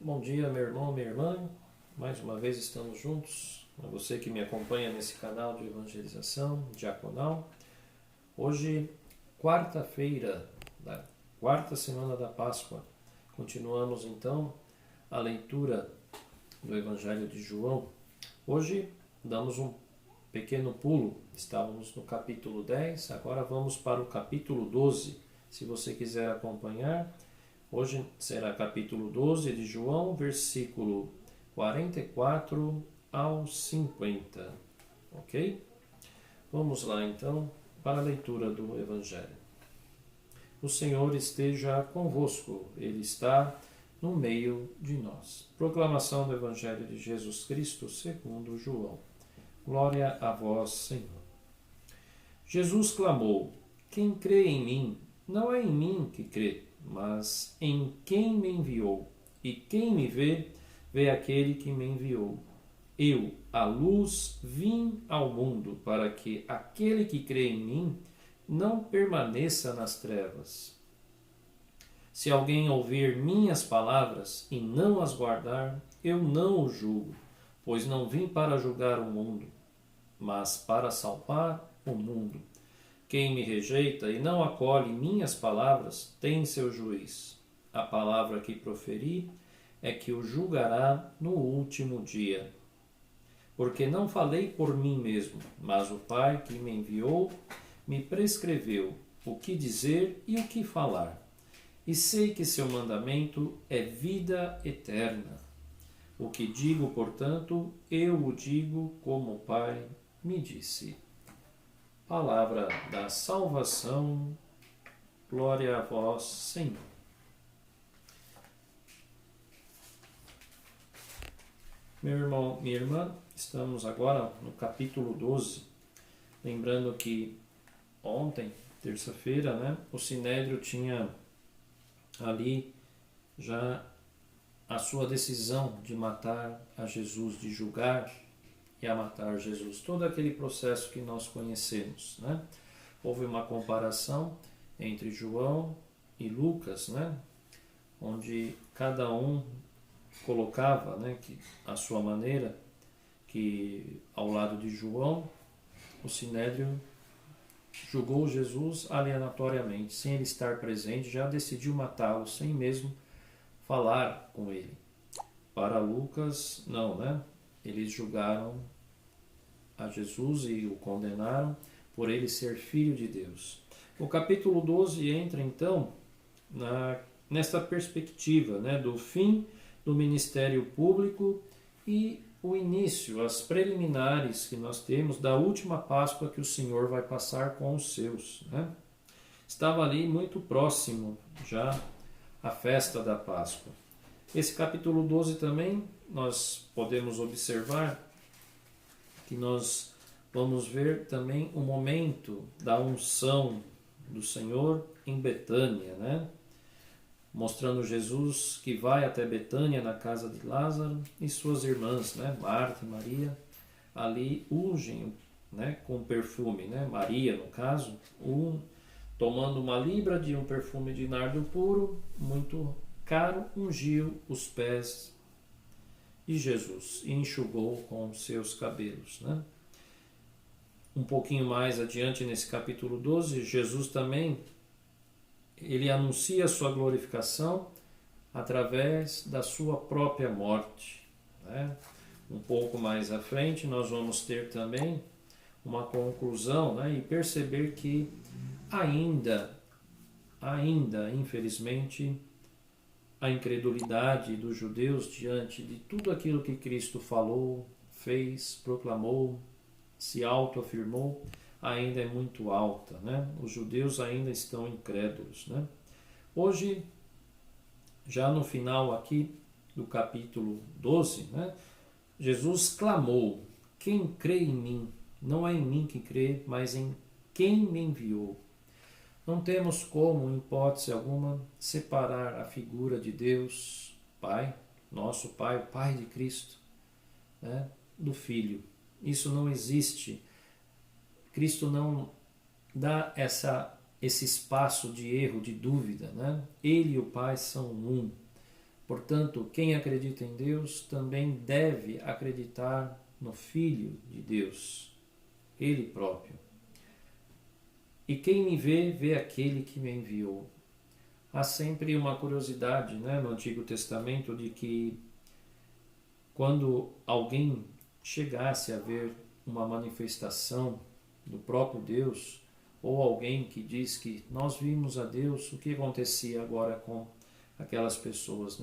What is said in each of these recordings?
Bom dia, meu irmão, minha irmã. Mais uma vez estamos juntos. A você que me acompanha nesse canal de evangelização diaconal. Hoje, quarta-feira da quarta semana da Páscoa. Continuamos então a leitura do Evangelho de João. Hoje damos um pequeno pulo. Estávamos no capítulo 10, agora vamos para o capítulo 12. Se você quiser acompanhar, hoje será capítulo 12 de João, versículo 44 ao 50. Ok? Vamos lá então para a leitura do Evangelho. O Senhor esteja convosco, Ele está no meio de nós. Proclamação do Evangelho de Jesus Cristo segundo João. Glória a vós, Senhor. Jesus clamou: quem crê em mim, não é em mim que crê, mas em quem me enviou. E quem me vê, vê aquele que me enviou. Eu, a luz, vim ao mundo, para que aquele que crê em mim não permaneça nas trevas. Se alguém ouvir minhas palavras e não as guardar, eu não o julgo, pois não vim para julgar o mundo, mas para salvar o mundo. Quem me rejeita e não acolhe minhas palavras tem seu juiz. A palavra que proferi é que o julgará no último dia. Porque não falei por mim mesmo, mas o Pai que me enviou me prescreveu o que dizer e o que falar. E sei que seu mandamento é vida eterna. O que digo, portanto, eu o digo como o Pai me disse. Palavra da salvação, glória a vós, Senhor. Meu irmão, minha irmã, estamos agora no capítulo 12. Lembrando que ontem, terça-feira, o Sinédrio tinha ali já a sua decisão de matar a Jesus, de julgar e a matar Jesus. Todo aquele processo que nós conhecemos. Houve uma comparação entre João e Lucas, onde cada um colocava que, a sua maneira, que ao lado de João, o Sinédrio julgou Jesus alienatoriamente, sem ele estar presente, já decidiu matá-lo, sem mesmo falar com ele. Para Lucas, não, eles julgaram a Jesus e o condenaram por ele ser filho de Deus. O capítulo 12 entra então nesta perspectiva do fim do ministério público e o início, as preliminares que nós temos da última Páscoa que o Senhor vai passar com os seus. Estava ali muito próximo já a festa da Páscoa. Esse capítulo 12 também nós podemos observar que nós vamos ver também o momento da unção do Senhor em Betânia, mostrando Jesus que vai até Betânia, na casa de Lázaro, e suas irmãs, Marta e Maria, ali ungem com perfume, Maria, no caso, tomando uma libra de um perfume de nardo puro, muito caro, ungiu os pés de Jesus e enxugou com seus cabelos. Um pouquinho mais adiante, nesse capítulo 12, Jesus também ele anuncia a sua glorificação através da sua própria morte. Um pouco mais à frente, nós vamos ter também uma conclusão e perceber que ainda, infelizmente, a incredulidade dos judeus diante de tudo aquilo que Cristo falou, fez, proclamou, se autoafirmou, ainda é muito alta. Os judeus ainda estão incrédulos. Hoje, já no final aqui do capítulo 12, Jesus clamou: quem crê em mim, não é em mim que crê, mas em quem me enviou. Não temos como, em hipótese alguma, separar a figura de Deus, Pai, nosso Pai, o Pai de Cristo, do Filho. Isso não existe. Cristo não dá esse espaço de erro, de dúvida. Ele e o Pai são um. Portanto, quem acredita em Deus também deve acreditar no Filho de Deus, Ele próprio. E quem me vê, vê aquele que me enviou. Há sempre uma curiosidade, no Antigo Testamento de que quando alguém chegasse a ver uma manifestação do próprio Deus, ou alguém que diz que nós vimos a Deus, o que acontecia agora com aquelas pessoas,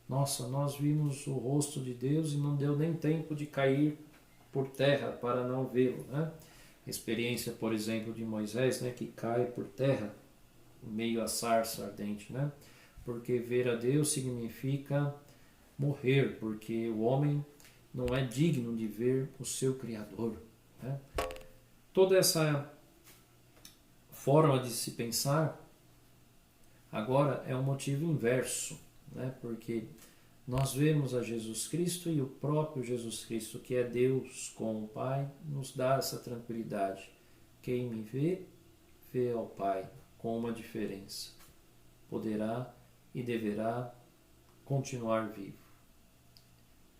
Nossa, nós vimos o rosto de Deus e não deu nem tempo de cair por terra para não vê-lo, A experiência, por exemplo, de Moisés, que cai por terra, meio a sarça ardente, Porque ver a Deus significa morrer, porque o homem não é digno de ver o seu Criador, Toda essa forma de se pensar agora é um motivo inverso, Porque nós vemos a Jesus Cristo e o próprio Jesus Cristo, que é Deus com o Pai, nos dá essa tranquilidade. Quem me vê, vê ao Pai, com uma diferença. Poderá e deverá continuar vivo.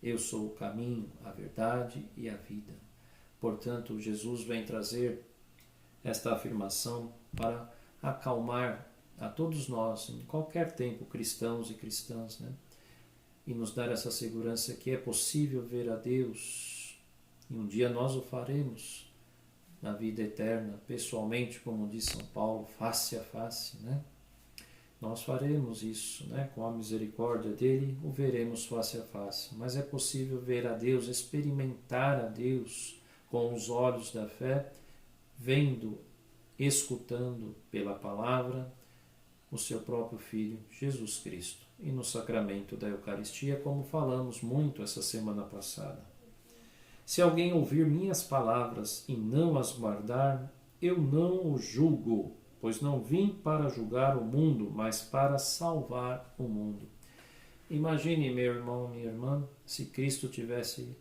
Eu sou o caminho, a verdade e a vida. Portanto, Jesus vem trazer esta afirmação para acalmar a todos nós, em qualquer tempo, cristãos e cristãs, e nos dar essa segurança que é possível ver a Deus, e um dia nós o faremos na vida eterna, pessoalmente, como diz São Paulo, face a face, Nós faremos isso, com a misericórdia dele, o veremos face a face. Mas é possível ver a Deus, experimentar a Deus com os olhos da fé, vendo, escutando pela palavra o seu próprio Filho, Jesus Cristo. E no sacramento da Eucaristia, como falamos muito essa semana passada. Se alguém ouvir minhas palavras e não as guardar, eu não o julgo, pois não vim para julgar o mundo, mas para salvar o mundo. Imagine, meu irmão, minha irmã, se Cristo tivesse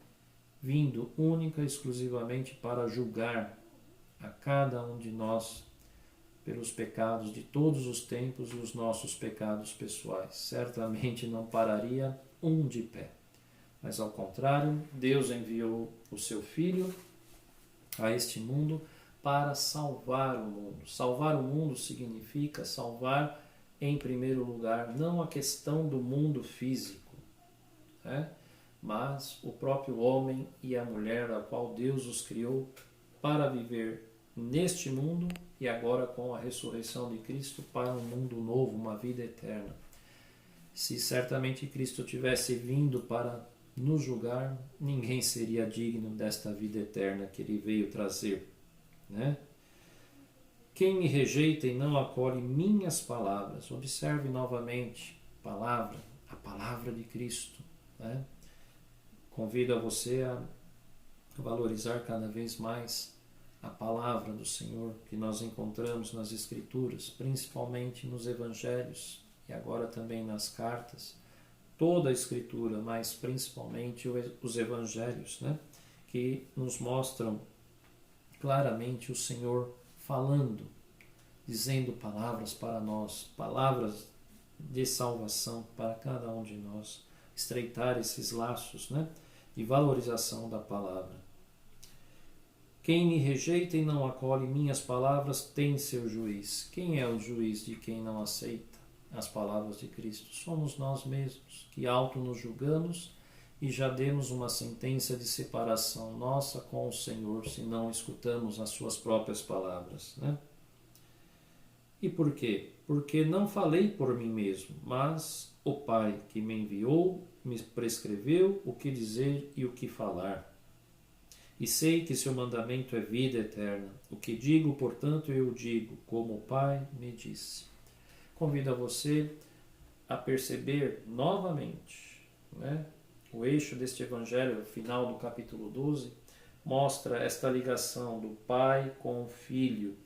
vindo única e exclusivamente para julgar a cada um de nós pelos pecados de todos os tempos e os nossos pecados pessoais. Certamente não pararia um de pé. Mas ao contrário, Deus enviou o seu Filho a este mundo para salvar o mundo. Salvar o mundo significa salvar, em primeiro lugar, não a questão do mundo físico, mas o próprio homem e a mulher, a qual Deus os criou para viver neste mundo e agora com a ressurreição de Cristo para um mundo novo, uma vida eterna. Se certamente Cristo tivesse vindo para nos julgar, ninguém seria digno desta vida eterna que ele veio trazer, Quem me rejeita e não acolhe minhas palavras, observe novamente, a palavra de Cristo, Convido a você a valorizar cada vez mais a palavra do Senhor que nós encontramos nas Escrituras, principalmente nos Evangelhos e agora também nas cartas, toda a Escritura, mas principalmente os Evangelhos, que nos mostram claramente o Senhor falando, dizendo palavras para nós, palavras de salvação para cada um de nós, estreitar esses laços, de valorização da palavra. Quem me rejeita e não acolhe minhas palavras tem seu juiz. Quem é o juiz de quem não aceita as palavras de Cristo? Somos nós mesmos, que auto nos julgamos e já demos uma sentença de separação nossa com o Senhor, se não escutamos as suas próprias palavras, E por quê? Porque não falei por mim mesmo, mas o Pai que me enviou me prescreveu o que dizer e o que falar. E sei que seu mandamento é vida eterna. O que digo, portanto, eu digo, como o Pai me disse. Convido a você a perceber novamente, O eixo deste Evangelho, final do capítulo 12, mostra esta ligação do Pai com o Filho.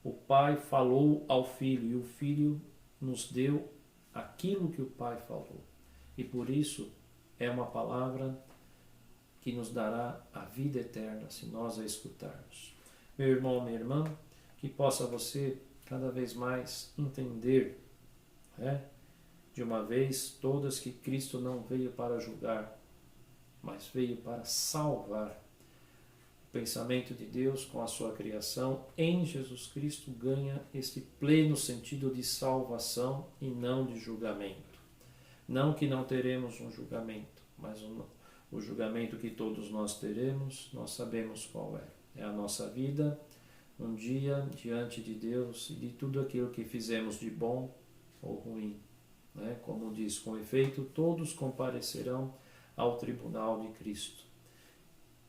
O Pai falou ao Filho e o Filho nos deu aquilo que o Pai falou. E por isso é uma palavra que nos dará a vida eterna se nós a escutarmos. Meu irmão, minha irmã, que possa você cada vez mais entender, de uma vez todas que Cristo não veio para julgar, mas veio para salvar. O pensamento de Deus com a sua criação em Jesus Cristo ganha este pleno sentido de salvação e não de julgamento. Não que não teremos um julgamento, mas o julgamento que todos nós teremos, nós sabemos qual é. É a nossa vida, um dia diante de Deus e de tudo aquilo que fizemos de bom ou ruim. Como diz, com efeito, todos comparecerão ao tribunal de Cristo.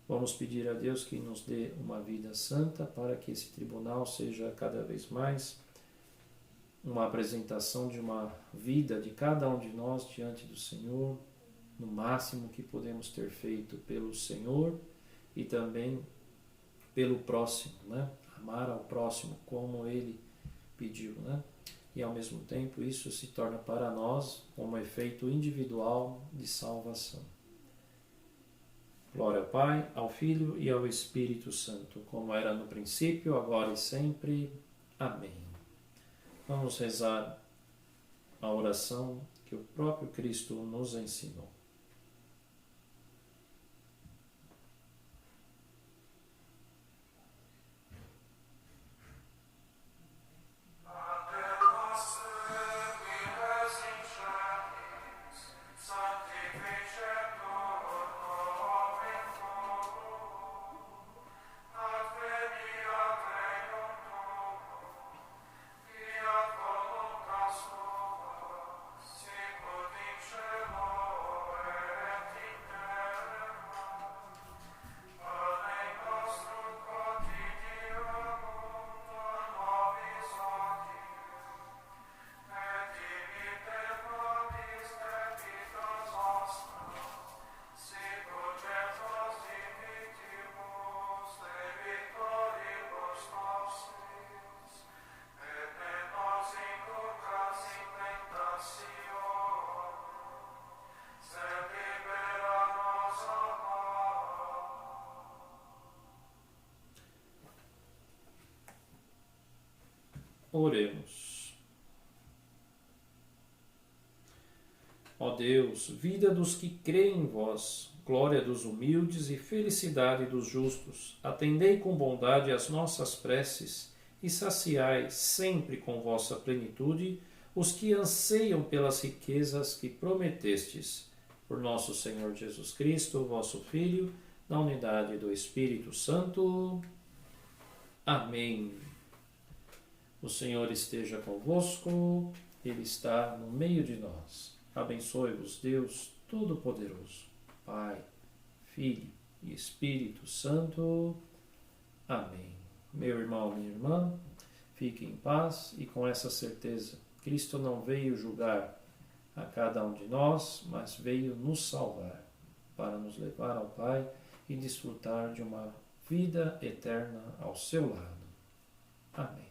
Vamos pedir a Deus que nos dê uma vida santa para que esse tribunal seja cada vez mais uma apresentação de uma vida de cada um de nós diante do Senhor, no máximo que podemos ter feito pelo Senhor e também pelo próximo, Amar ao próximo como Ele pediu, E ao mesmo tempo isso se torna para nós um efeito individual de salvação. Glória ao Pai, ao Filho e ao Espírito Santo, como era no princípio, agora e sempre. Amém. Vamos rezar a oração que o próprio Cristo nos ensinou. Oremos. Ó Deus, vida dos que creem em vós, glória dos humildes e felicidade dos justos, atendei com bondade as nossas preces e saciai sempre com vossa plenitude os que anseiam pelas riquezas que prometestes. Por nosso Senhor Jesus Cristo, vosso Filho, na unidade do Espírito Santo. Amém. O Senhor esteja convosco, Ele está no meio de nós. Abençoe-vos, Deus Todo-Poderoso, Pai, Filho e Espírito Santo. Amém. Meu irmão, minha irmã, fique em paz e com essa certeza. Cristo não veio julgar a cada um de nós, mas veio nos salvar, para nos levar ao Pai e desfrutar de uma vida eterna ao seu lado. Amém.